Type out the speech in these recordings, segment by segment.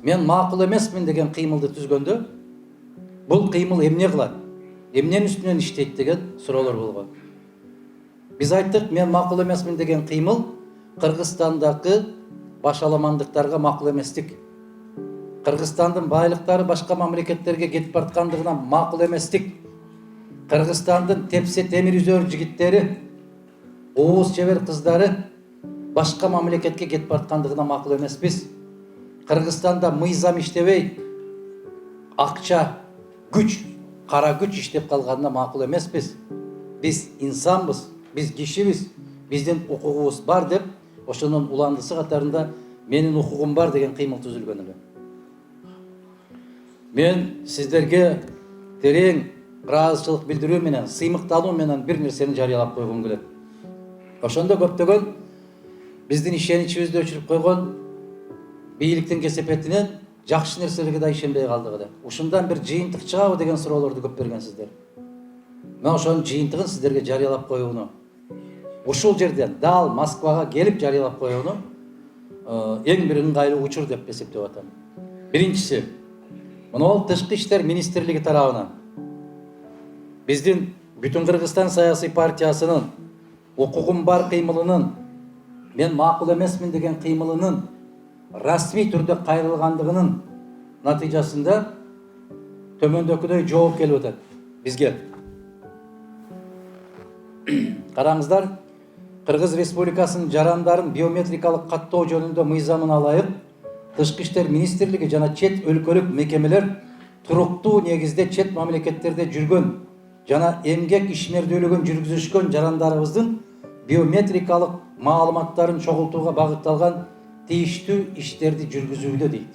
мен макул эмесмин деген кыймылды түзгөндө бул кыймыл эмне кылат, эмненин үстүнөн иштейт деген суроолор болгон. Биз айттык, мен макул эмесмин деген кыймыл Кыргызстандагы башаламандыктарга макул эместик. Кыргызстандын байлыктары башка мамлекеттерге кетип бараткандыгына макул эместик. Кыргызстандын тепсе темир үзөр жигиттери, ооз чебер кыздары башка мамлекетке кетип бараткандыгына макул эмеспиз. Кыргызстанда мыйзам иштебей, акча, күч, кара күч иштеп калганына макул эмеспиз. Биз инсанбыз, биз кишибиз, биздин укугубуз бар деп, ошонун уландысы катарында менин укугум бар деген кыймыл түзүлгөн эле. Мен сиздерге терең ыраазычылык билдирүү менен, сыймыктануу менен бир нерсени жарыялап койгум келет. Ошондо көптөгөн биздин ишеничибизди өчүрүп койгон бийликтин кесепетинен жакшы нерселерге да ишенбей калдык эле. Ушундан бир жыйынтык чыгабы деген суроолорду көп бергенсиздер. Мен ошонун жыйынтыгын сиздерге жарыялап коюуну, ушул жерден дал Москвага келип жарыялап коюуну эң бир ыңгайлуу учур деп эсептеп атам. Биринчиси, мына Тышкы иштер министрлиги тарабынан биздин Бүтүн Кыргызстан саясий партиясынын укугум бар кыймылынын, мен макул эмесмин деген кыймылынын расмий түрдө кайрылгандыгынын натыйжасында төмөндөгүдөй жооп келип атат бизге. Караңыздар, Кыргыз Республикасынын жарандарын биометрикалык каттоо жөнүндө мыйзамына ылайык Тышкы иштер министрлиги жана чет өлкөлүк мекемелер туруктуу негизде чет мамлекеттерде жүргөн жана эмгек ишмердүүлүгүн жүргүзүшкөн жарандарыбыздын биометрикалык маалыматтарын чогултууга багытталган тийиштүү иштерди жүргүзүүдө дейт.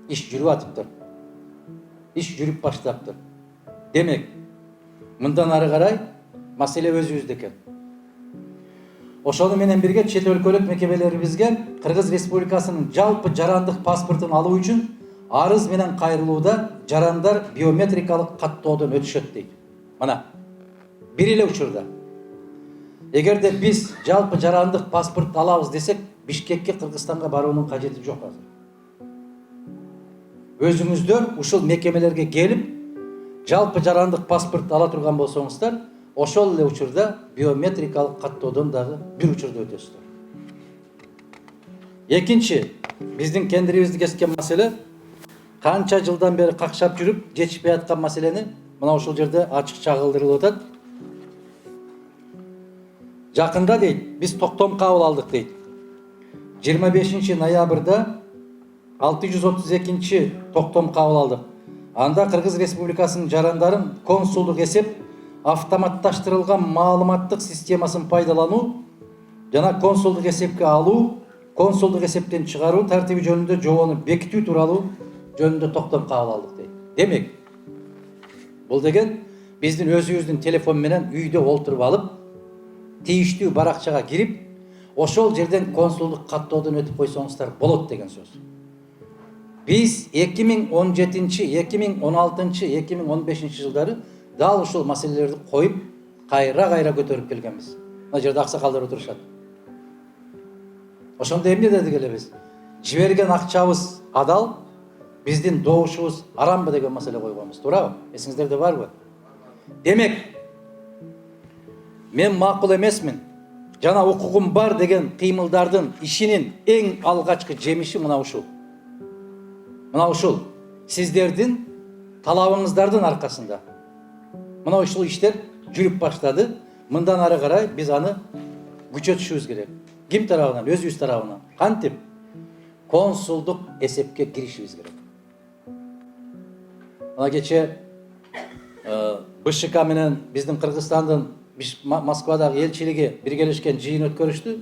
Иш жүрүп атыптыр. Иш жүрүп баштаптыр. Демек, мындан ары карай маселе өзүбүздө экен. Ошону менен бирге чет өлкөлүк мекемелерибизге Кыргыз Республикасынын жалпы жарандык паспортун алуу үчүн арыз менен кайрылууда жарандар биометрикалык каттоодон өтүшөт дейт. Мына, бир эле учурда. Эгерде биз жалпы жарандык паспорт алабыз десек, Бишкекке, Кыргызстанга баруунун кажети жок азыр. Өзүңүздөр ушул мекемелерге келип, жалпы жарандык паспорт ала турган болсоңуздар, ошол эле учурда биометрикалык каттоодон дагы бир учурда өтөсүздөр. Экинчи, биздин кендирибизди кескен маселе, канча жылдан бери какшап жүрүп, жетишпей аткан маселени мына ушул жерде ачыкча кылдырылып атат. Жакында дейт, биз токтом кабыл алдык дейт. 25 ноябрда 632 токтом кабыл алдык. Анда Кыргыз Республикасынын жарандарын консулдук эсеп автоматташтырылган маалыматтык системасын пайдалануу жана консулдук эсепке алуу, консулдук эсептен чыгаруу тартиби жөнүндө жобону бекитүү тууралуу жөнүндө токтом кабыл алдык дейт. Демек, бул деген биздин өзүбүздүн телефон менен үйдө олтуруп алып, тийиштүү баракчага кирип, ошол жерден консулдук каттоодон өтүп койсоңуздар болот деген сөз. Биз 2017, 2016, 2015 жылдары дал ушул маселелерди коюп, кайра көтөрүп келгенбиз. Мына жерде аксакалдар отурушат. Ошондо эмне дедик эле биз? Жиберген акчабыз адал, биздин добушубуз арамбы деген маселе койгонбуз, туурабы? Эсиңиздерде барбы? Демек, мен макул эмесмин, жана укугум бар деген кыймылдардын ишинин эң алгачкы жемиши мына ушул. Мына ушул сиздердин талабыңыздардын аркасында мына ушул иштер жүрүп баштады. Мындан ары карай биз аны күчөтүшүбүз керек. Ким тарабынан? Өзүбүз тарабынан. Кантип? Консулдук эсепке киришибиз керек. Мына кече БШК менен биздин Кыргызстандын Москвадагы элчилиги биргелешкен жыйын өткөрүштү.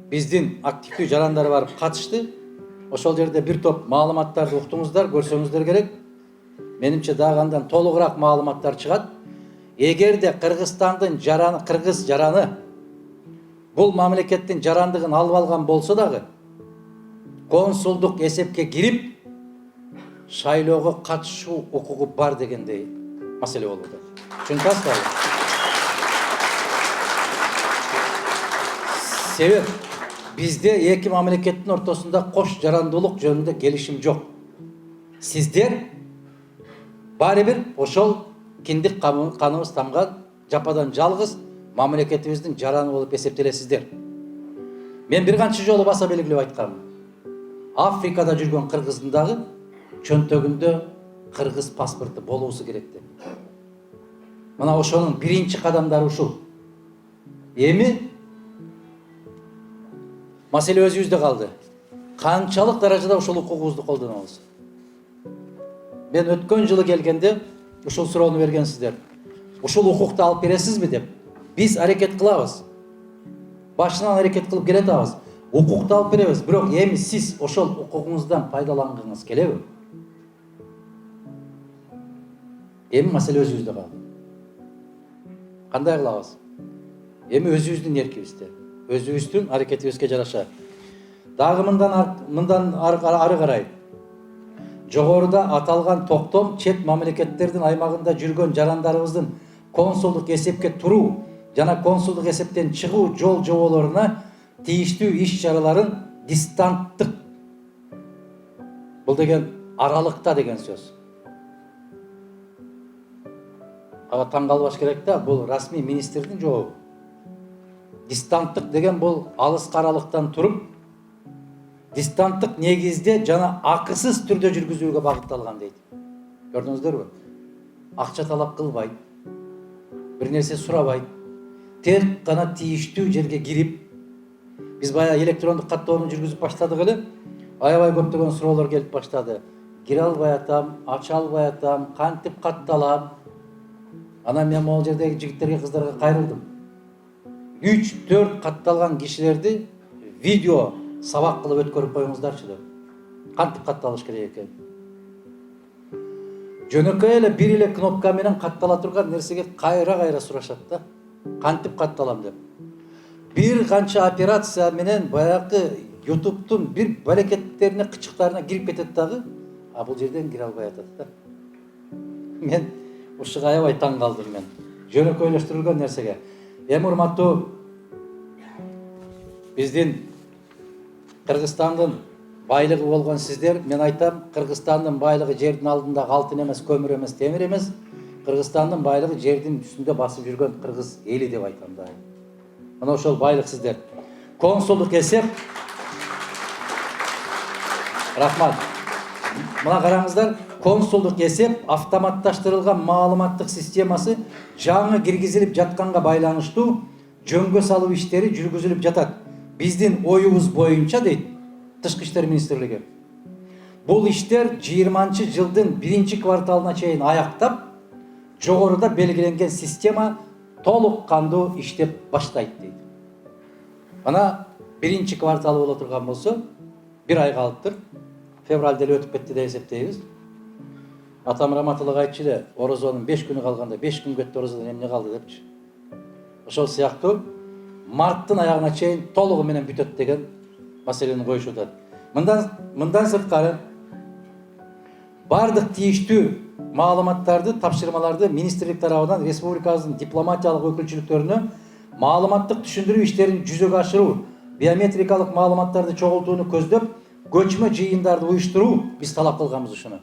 Биздин активдүү жарандар барып катышты. Ошол жерде бир топ маалыматтарды уктуңуздар, көрсөңүздөр керек. Менимче дагы андан толугураак маалыматтар чыгат. Эгерде Кыргызстандын жараны, кыргыз жараны бул мамлекеттин жарандыгын алып алган болсо дагы, консулдук эсепке кирип, шайлоого катышуу укугу бар дегендей маселе болуп атат. Түшүнүп атасызбы? Себеп Bizde эки мамлекеттин ортосунда кош жарандуулук жөнүндө келишим жок. Сиздер баары бир ошол киндик каныбыз тамган жападан жалгыз мамлекетибиздин жараны болуп эсептелесиздер. Мен бир канча жолу баса белгилеп айтканмын. Африкада жүргөн кыргыздын дагы чөнтөгүндө кыргыз паспорту болуусу керек деп. Мына ошонун биринчи кадамдары ушул. Эми маселе өзүбүздө калды. Канчалык даражада ушул укугубузду колдонобуз? Мен өткөн жылы келгенде ушул суроону бергенсиздер. Ушул укукту алып бересизби деп. Биз аракет кылабыз. Башынан аракет кылып келатабыз. Укукту алып беребиз. Бирок эми сиз ошол укугуңуздан пайдалангыңыз келеби? Эми маселе өзүбүздө калды. Кандай кылабыз? Эми өзүбүздүн эркибизде, өзүбүздүн аракетибизге жараша. Дагы мындан ары карай жогоруда аталган токтом чет мамлекеттердин аймагында жүргөн жарандарыбыздын консулдук эсепке туруу жана консулдук эсептен чыгуу жол жоболоруна тийиштүү иш-чараларын дистанттык. Бул деген аралыкта деген сөз. Ага таң калбаш керек да, бул расмий министрдин жообу. Дистанттык деген бул алыскы аралыктан туруп, дистанттык негизде жана акысыз түрдө жүргүзүүгө багытталган дейт. Көрдүңүздөрбү? Акча талап кылбайт, бир нерсе сурабайт, тек гана тийиштүү жерге кирип, биз баягы электрондук каттоону жүргүзүп баштадык эле, аябай көптөгөн суроолор келип баштады. Кире албай атам, ача албай атам, кантип катталам? Анан мен могул жердеги жигиттерге, кыздарга кайрылдым. 3-4 катталган кишилерди видео сабак кылып өткөрүп коюңуздарчы деп. Кантип катталыш керек экен? Жөнөкөй эле бир эле кнопка менен каттала турган нерсеге кайра сурашат да. Кантип катталам деп. Бир канча операция менен баягы YouTube'тун бир балекеттерине, кычыктарына кирип кетет дагы, а бул жерден кире албай атат да. Мен ушуга аябай таң калдым мен. Жөнөкөйлөштүрүлгөн нерсеге. Эми урматтуу биздин Кыргызстандын байлыгы болгон сиздер, мен айтам, Кыргызстандын байлыгы жердин алдында алтын эмес, көмүр эмес, темир эмес. Кыргызстандын байлыгы жердин үстүндө басып жүргөн кыргыз эли деп айтам да. Мына ошол байлык сиздер. Консулдук эсеп. Рахмат. Мына караңыздар, консулдук эсеп автоматташтырылган маалыматтык системасы жаңы киргизилип жатканга байланыштуу жөнгө салуу иштери жүргүзүлүп жатат. Биздин оюбуз боюнча дейт Тышкы иштер министрлиги. Бул иштер 20-жылдын 1-кварталына чейин аяктап, жогоруда белгиленген система толук кандуу иштеп баштайт дейт. Мына 1-квартал боло турган болсо, 1 ай калыптыр. Февралда эле өтүп кетти деп эсептейбиз. Атам раматылык айтчу эле, орозонун 5 күнү калганда 5 күн кетти орозодон эмне калды депчи. Ошол сыяктуу марттын аягына чейин толугу менен бүтөт деген маселени коюшууда. Мындан сырткары бардык тийиштүү маалыматтарды, тапшырмаларды министрлик тарабынан республикабыздын дипломатиялык өкүлчүлүктөрүнө маалыматтык түшүндүрүү иштерин жүзөгө ашыруу, биометрикалык маалыматтарды чогултууну көздөп, көчмө жыйындарды уюштуруу биз талап кылганбыз ушуну.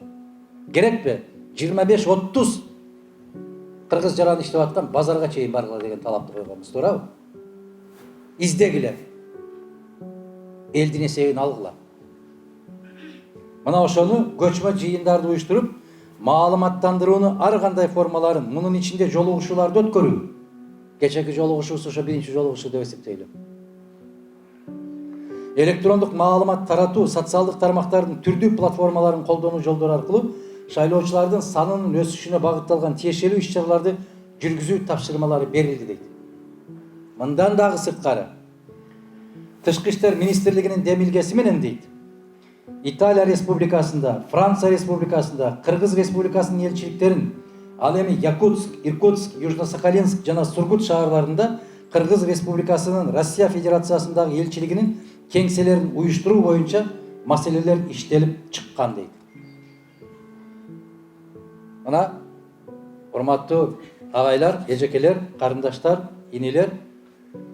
Керекпи? 25-30 кыргыз жараны иштеп аткан базарга чейин баргыла деген талапты койгонбуз, туурабы? Издегиле. Элдин эсебин алгыла. Мына ошону көчмө жыйындарды уюштуруп, маалыматтандырууну ар кандай формаларын, мунун ичинде жолугушууларды өткөрүү. Кечеки жолугушуубуз ошо биринчи жолугушуу деп эсептейлим. Электрондук маалымат таратуу, социалдык тармактардын түрдүү платформаларын колдонуу жолдору аркылуу шайлоочулардын санынын өсүшүнө багытталган тиешелүү иш-чараларды жүргүзүү тапшырмалары берилди дейт. Мындан дагы сырткары Тышкы иштер министрлигинин демилгеси менен дейт, Италия республикасында, Франция республикасында, Кыргыз республикасынын элчиликтерин, ал эми Якутск, Иркутск, Южно-Сахалинск жана Сургут шаарларында Кыргыз республикасынын Россия Федерациясындагы элчилигинин кеңселерин уюштуруу боюнча маселелер иштелип чыккан дейт. Мына урматтуу агайлар, эжекелер, карындаштар, инилер,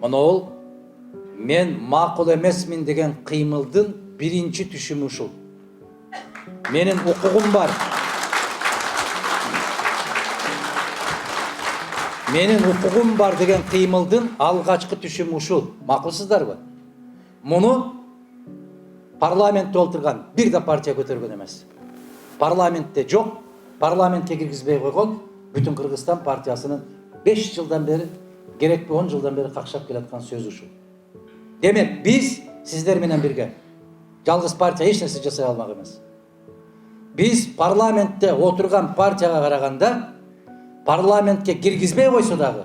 монол мен макул эмесмин деген кыймылдын биринчи түшүмү ушул. Менин укугум бар. Менин укугум бар деген кыймылдын алгачкы түшүмү ушул. Макулсуздарбы? Муну парламентте отурган бир да партия көтөргөн эмес. Парламентте жок, парламентке киргизбей койгон бүтүн Кыргызстан партиясынын 5 жылдан бери, керекпи 10 жылдан бери какшап келаткан сөзү ушул. Демек, биз сиздер менен бирге жалгыз партия эч нерсе жасай алмак эмес. Биз парламентте отурган партияга караганда парламентке киргизбей койсо дагы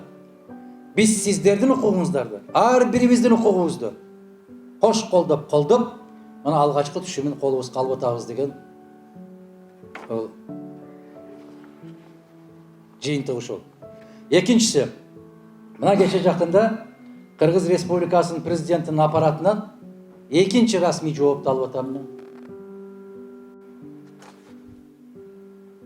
биз сиздердин укугуңуздарды, ар бирибиздин укугубузду кош колдоп, мына алгачкы түшүмүн колубузга алып атабыз деген жыйынтык ушул. Экинчиси, мына кече жакында Кыргыз Республикасынын президентинин аппаратынан экинчи расмий жоопту алып атам мен.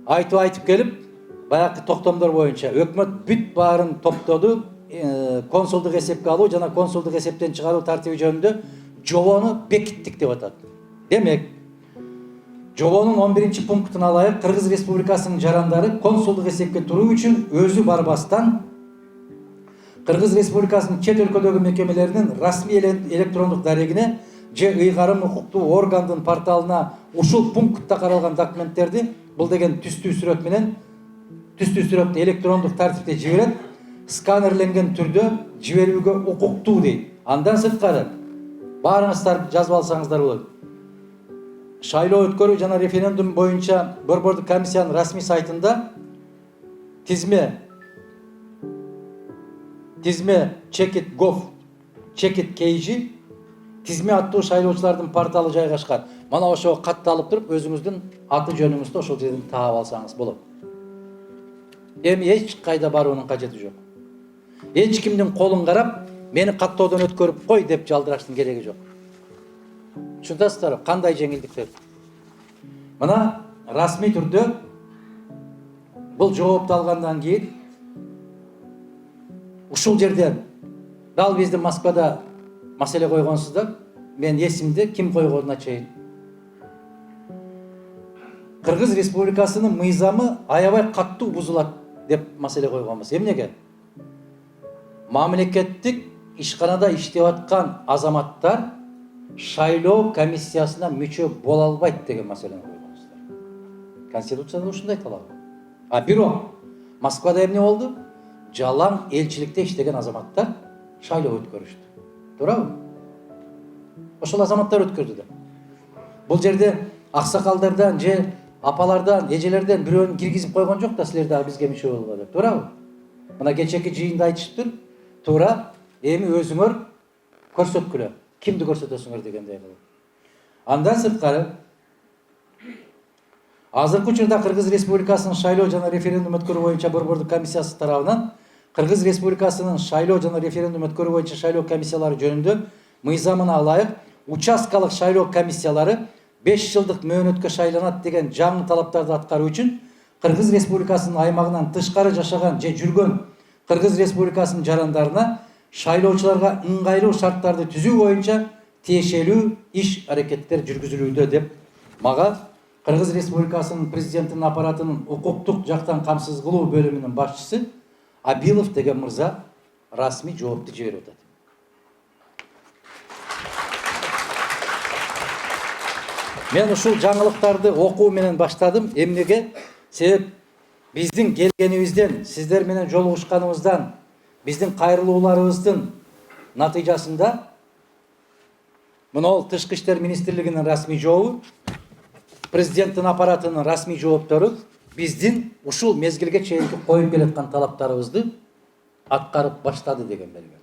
Айтып келип, баягы токтомдор боюнча өкмөт бүт баарын топтоду, консулдук эсепке алуу жана консулдук эсептен чыгаруу тартиби жөнүндө жобону бекиттик деп атат. Демек, жобонун 11 пунктун алайык, Кыргыз Республикасынын жарандары консулдук эсепке туруу үчүн өзү барбастан Кыргыз Республикасынын чет өлкөдөгү мекемелеринин расмий электрондук дарегине же ыйгарым укуктуу органдын порталына ушул пунктта каралган документтерди, бул деген түстүү сүрөттү электрондук тартипте жиберет, сканерленген түрдө жиберүүгө укуктуу дейт. Андан сырткары баарыңыздар жазып алсаңыздар болот. Шайлоо өткөрүү жана референдум боюнча Борбордук комиссиянын расмий сайтында тизме checit.gov/KG тизме аттуу шайлоочулардын порталы жайгашкан. Мана ошого катталып туруп, өзүңүздүн аты жөнүңүздү ошол жерден таап алсаңыз болот. Эми эч кайда баруунун кажети жок. Эч кимдин колун карап, мени каттоодон өткөрүп кой деп жалдыраштын кереги жок. Түшүнөсүздарбы? Кандай жеңилдиктер? Мына расмий түрдө бул жоопту алгандан кийин ушул жерден дал биздин Москвада маселе койгонсуздар, мен эсимде ким койгонуна чейин. Кыргыз Республикасынын мыйзамы аябай каттуу бузулат деп маселе койгонбуз. Эмнеге? Мамлекеттик ишканада иштеп аткан азаматтар шайлоо комиссиясына мүчө боло албайт деген маселени койгонсуздар. Конституцияда ушундай талап. А бирок Москвада эмне болду? Жалаң элчиликте иштеген азаматтар шайлоо өткөрүштү. Туурабы? Ошол азаматтар өткөрдү да. Бул жерде аксакалдардан же апалардан, эжелерден бирөөнү киргизип койгон жок да, силер дагы бизге мүчө болгула деп. Туурабы? Мына кечеки жыйында айтышыптыр. Туура, эми өзүңөр көрсөткүлө. Кимди көрсөтөсүңөр дегендей кылып. Андан сырткары азыркы учурда Кыргыз Республикасынын шайлоо жана референдум өткөрүү боюнча Борбордук комиссиясы тарабынан Кыргыз Республикасынын шайлоо жана референдум өткөрүү боюнча шайлоо комиссиялары жөнүндө мыйзамына ылайык участкалык шайлоо комиссиялары 5 жылдык мөөнөткө шайланат деген жаңы талаптарды аткаруу үчүн Кыргыз Республикасынын аймагынан тышкары жашаган же жүргөн Кыргыз Республикасынын жарандарына шайлоочуларга ыңгайлуу шарттарды түзүү боюнча тиешелүү иш аракеттер жүргүзүлүүдө деп мага Кыргыз Республикасынын президентинин аппаратынын укуктук жактан камсыз кылуу бөлүмүнүн башчысы Абилов деген мырза расмий жоопту жиберип атат. Мен ушул жаңылыктарды окуу менен баштадым. Эмнеге? Себеп биздин келгенибизден, сиздер менен жолугушканыбыздан, биздин кайрылууларыбыздын натыйжасында мына Тышкы иштер министрлигинин расмий жообу, президенттин аппаратынын расмий жооптору биздин ушул мезгилге чейинки коюп келаткан талаптарыбызды аткарып баштады деген белги.